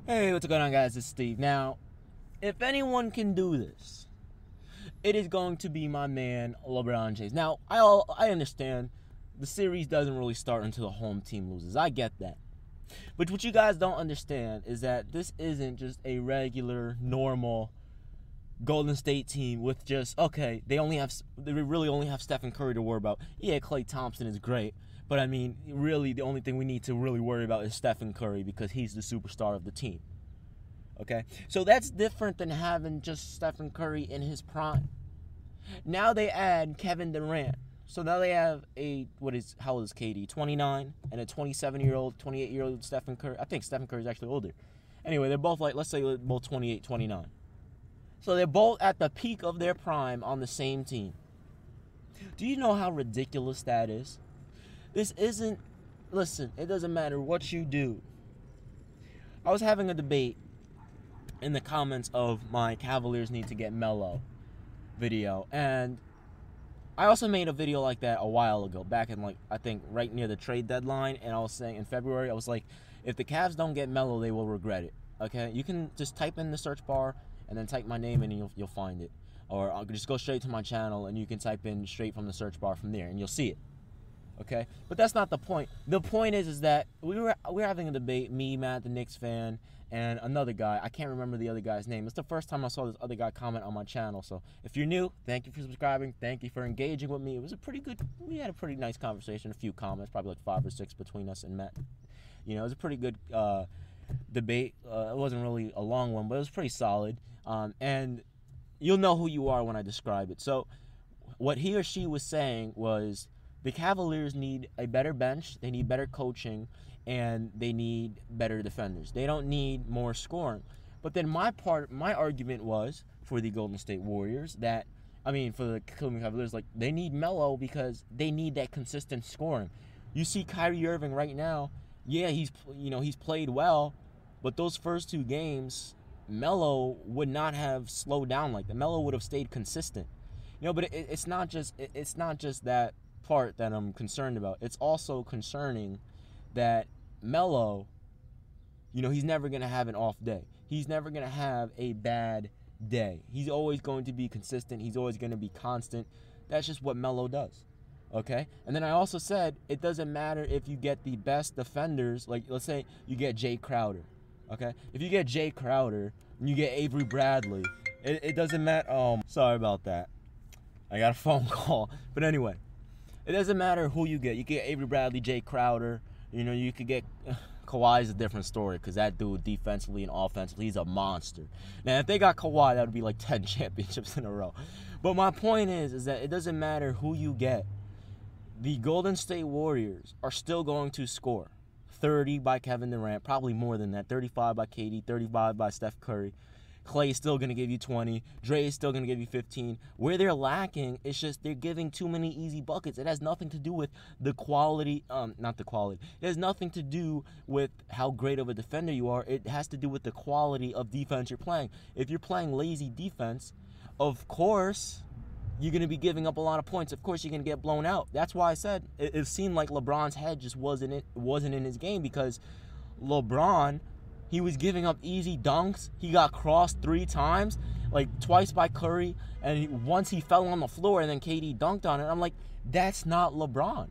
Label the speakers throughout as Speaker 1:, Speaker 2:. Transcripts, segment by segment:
Speaker 1: Hey, what's going on, guys? It's Steve. Now, if anyone can do this, it is going to be my man, Lebron James. Now, I understand the series doesn't really start until the home team loses. I get that. But what you guys don't understand is that this isn't just a regular, normal Golden State team with just, okay, they really only have Stephen Curry to worry about. Yeah, Klay Thompson is great. But, I mean, really, the only thing we need to really worry about is Stephen Curry because he's the superstar of the team. Okay? So that's different than having just Stephen Curry in his prime. Now they add Kevin Durant. So now they have how old is KD? 29 and a 27-year-old, 28-year-old Stephen Curry. I think Stephen Curry is actually older. Anyway, they're both let's say they're both 28, 29. So they're both at the peak of their prime on the same team. Do you know how ridiculous that is? Listen, it doesn't matter what you do. I was having a debate in the comments of my Cavaliers need to get Melo video. And I also made a video like that a while ago, back in I think right near the trade deadline. And I was saying in February, I was like, if the Cavs don't get Melo, they will regret it. Okay? You can just type in the search bar and then type my name and you'll find it. Or I'll just go straight to my channel and you can type in straight from the search bar from there and you'll see it. Okay, but that's not the point. The point is that we were having a debate, me, Matt, the Knicks fan, and another guy. I can't remember the other guy's name. It's the first time I saw this other guy comment on my channel. So if you're new, thank you for subscribing. Thank you for engaging with me. It was we had a pretty nice conversation, a few comments, probably like 5 or 6 between us and Matt. You know, it was a pretty good debate. It wasn't really a long one, but it was pretty solid. And you'll know who you are when I describe it. So what he or she was saying was, the Cavaliers need a better bench, they need better coaching, and they need better defenders. They don't need more scoring. But then my argument was for the Golden State Warriors for the Cleveland Cavaliers, they need Melo because they need that consistent scoring. You see Kyrie Irving right now, yeah, he's played well, but those first 2 games, Melo would not have slowed down like that. Melo would have stayed consistent. But it's not just that part that I'm concerned about. It's also concerning that Melo, he's never going to have an off day. He's never going to have a bad day. He's always going to be consistent. He's always going to be constant. That's just what Melo does. Okay? And then I also said it doesn't matter if you get the best defenders. Like, let's say you get Jay Crowder. Okay? If you get Jay Crowder and you get Avery Bradley, it doesn't matter. Sorry about that. I got a phone call. But anyway, it doesn't matter who you get. You get Avery Bradley, Jay Crowder. You could get Kawhi's a different story because that dude defensively and offensively, he's a monster. Now, if they got Kawhi, that would be like 10 championships in a row. But my point is that it doesn't matter who you get. The Golden State Warriors are still going to score. 30 by Kevin Durant, probably more than that. 35 by KD, 35 by Steph Curry. Clay is still going to give you 20. Dre is still going to give you 15. Where they're lacking, it's just they're giving too many easy buckets. It has nothing to do with the quality, not the quality. It has nothing to do with how great of a defender you are. It has to do with the quality of defense you're playing. If you're playing lazy defense, of course, you're going to be giving up a lot of points. Of course, you're going to get blown out. That's why I said it seemed like LeBron's head just wasn't in his game because LeBron, he was giving up easy dunks. He got crossed 3 times, twice by Curry, and once he fell on the floor, and then KD dunked on it. I'm like, that's not LeBron.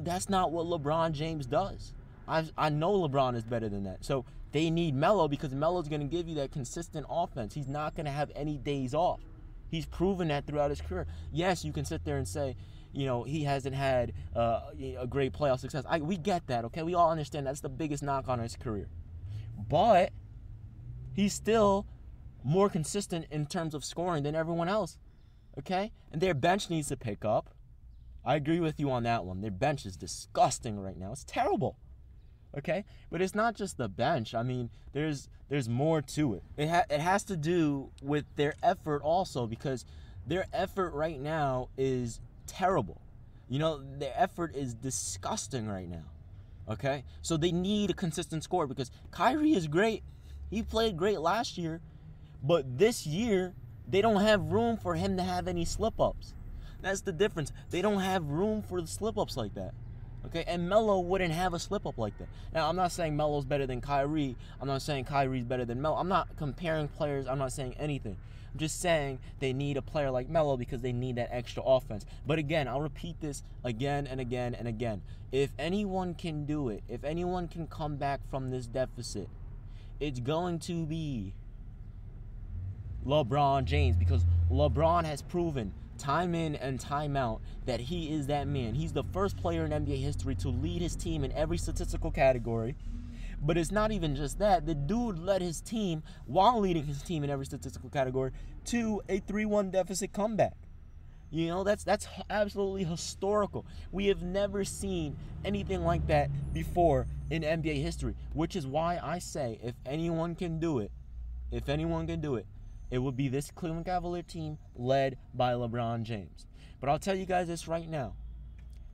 Speaker 1: That's not what LeBron James does. I know LeBron is better than that. So they need Melo because Melo's going to give you that consistent offense. He's not going to have any days off. He's proven that throughout his career. Yes, you can sit there and say, he hasn't had a great playoff success. We get that, okay? We all understand that's the biggest knock on his career. But he's still more consistent in terms of scoring than everyone else, okay? And their bench needs to pick up. I agree with you on that one. Their bench is disgusting right now. It's terrible, okay? But it's not just the bench. I mean, there's more to it. It has to do with their effort also because their effort right now is terrible. Their effort is disgusting right now. Okay, so they need a consistent score because Kyrie is great. He played great last year, but this year they don't have room for him to have any slip-ups. That's the difference. They don't have room for the slip-ups like that. Okay, and Melo wouldn't have a slip-up like that. Now, I'm not saying Melo's better than Kyrie. I'm not saying Kyrie's better than Melo. I'm not comparing players. I'm not saying anything. I'm just saying they need a player like Melo because they need that extra offense. But again, I'll repeat this again and again and again. If anyone can do it, if anyone can come back from this deficit, it's going to be LeBron James, because LeBron has proven time in and time out that he is that man. He's the first player in NBA history to lead his team in every statistical category. But it's not even just that. The dude led his team, while leading his team in every statistical category, to a 3-1 deficit comeback. You know, that's absolutely historical. We have never seen anything like that before in NBA history, which is why I say if anyone can do it, it would be this Cleveland Cavalier team led by LeBron James. But I'll tell you guys this right now.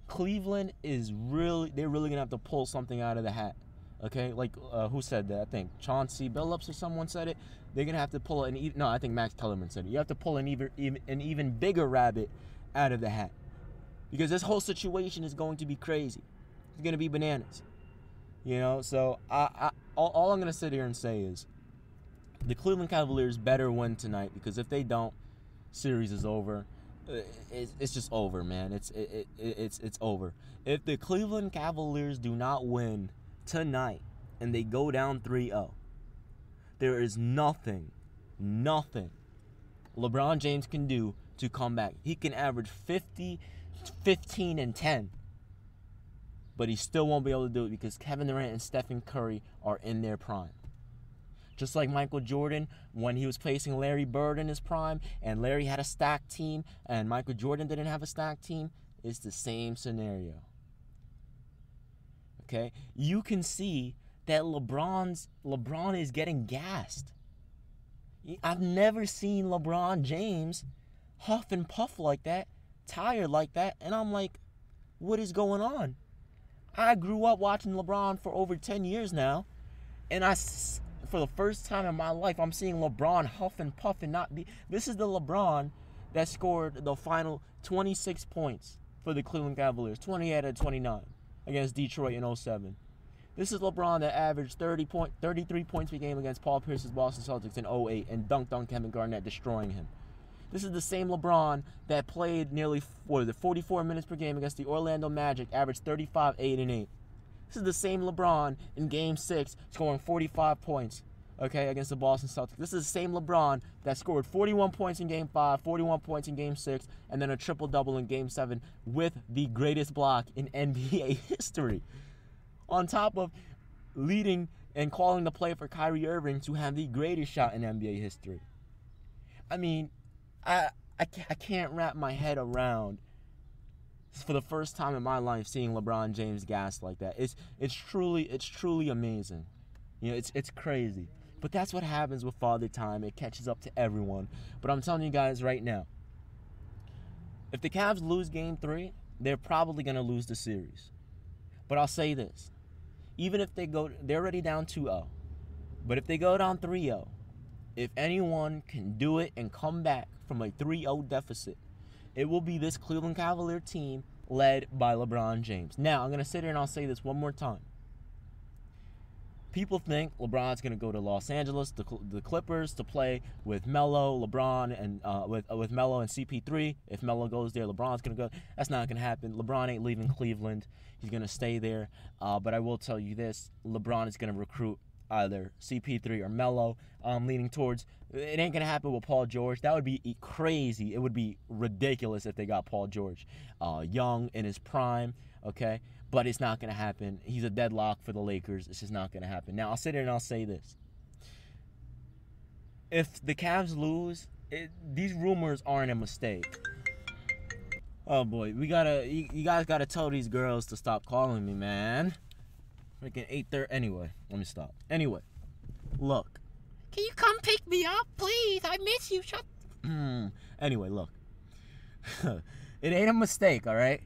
Speaker 1: Cleveland they're really going to have to pull something out of the hat. Okay? Like, who said that? I think Chauncey Billups or someone said it. They're going to have to pull I think Max Kellerman said it. You have to pull an even bigger rabbit out of the hat. Because this whole situation is going to be crazy. It's going to be bananas. You know? So, all I'm going to sit here and say is, the Cleveland Cavaliers better win tonight, because if they don't, series is over. It's just over, man. It's over. If the Cleveland Cavaliers do not win tonight and they go down 3-0, there is nothing LeBron James can do to come back. He can average 50, 15, and 10, but he still won't be able to do it because Kevin Durant and Stephen Curry are in their prime. Just like Michael Jordan, when he was facing Larry Bird in his prime, and Larry had a stacked team, and Michael Jordan didn't have a stacked team, it's the same scenario. Okay? You can see that LeBron is getting gassed. I've never seen LeBron James huff and puff like that, tired like that, and I'm like, what is going on? I grew up watching LeBron for over 10 years now, and for the first time in my life, I'm seeing LeBron huff and puff and not be. This is the LeBron that scored the final 26 points for the Cleveland Cavaliers, 28 out of 29 against Detroit in 07. This is LeBron that averaged 33 points per game against Paul Pierce's Boston Celtics in 08 and dunked on Kevin Garnett, destroying him. This is the same LeBron that played nearly 44 minutes per game against the Orlando Magic, averaged 35, 8, and 8. This is the same LeBron in Game 6 scoring 45 points, okay, against the Boston Celtics. This is the same LeBron that scored 41 points in Game 5, 41 points in Game 6, and then a triple-double in Game 7 with the greatest block in NBA history. On top of leading and calling the play for Kyrie Irving to have the greatest shot in NBA history. I mean, I can't wrap my head around, for the first time in my life, seeing LeBron James gassed like that. It's truly amazing. You know, it's crazy. But that's what happens with Father Time. It catches up to everyone. But I'm telling you guys right now, if the Cavs lose Game 3, they're probably going to lose the series. But I'll say this. Even if they're already down 2-0. But if they go down 3-0, if anyone can do it and come back from a 3-0 deficit, it will be this Cleveland Cavalier team led by LeBron James. Now, I'm going to sit here and I'll say this one more time. People think LeBron's going to go to Los Angeles, the Clippers, to play with Melo, LeBron, and with Melo and CP3. If Melo goes there, LeBron's going to go. That's not going to happen. LeBron ain't leaving Cleveland. He's going to stay there. But I will tell you this. LeBron is going to recruit either CP3 or Melo, leaning towards. It ain't going to happen with Paul George. That would be crazy. It would be ridiculous if they got Paul George young in his prime, okay? But it's not going to happen. He's a deadlock for the Lakers. It's just not going to happen. Now, I'll sit here and I'll say this. If the Cavs lose, these rumors aren't a mistake. Oh, boy. You guys got to tell these girls to stop calling me, man. Freaking 8:30. Anyway, let me stop. Anyway, look.
Speaker 2: Can you come pick me up, please? I miss you. Shut.
Speaker 1: Anyway, look. It ain't a mistake, all right?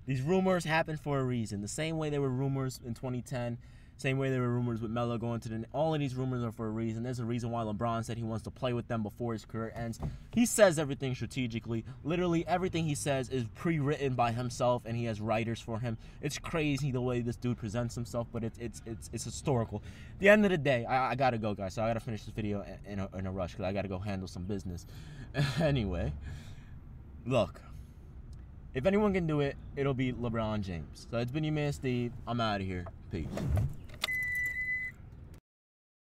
Speaker 1: These rumors happen for a reason. The same way there were rumors in 2010 Same way there were rumors with Melo going to the... All of these rumors are for a reason. There's a reason why LeBron said he wants to play with them before his career ends. He says everything strategically. Literally everything he says is pre-written by himself, and he has writers for him. It's crazy the way this dude presents himself, but it's historical. At the end of the day, I gotta go, guys. So I gotta finish this video in a rush because I gotta go handle some business. Anyway, look. If anyone can do it, it'll be LeBron James. So it's been your man, Steve. I'm out of here. Peace.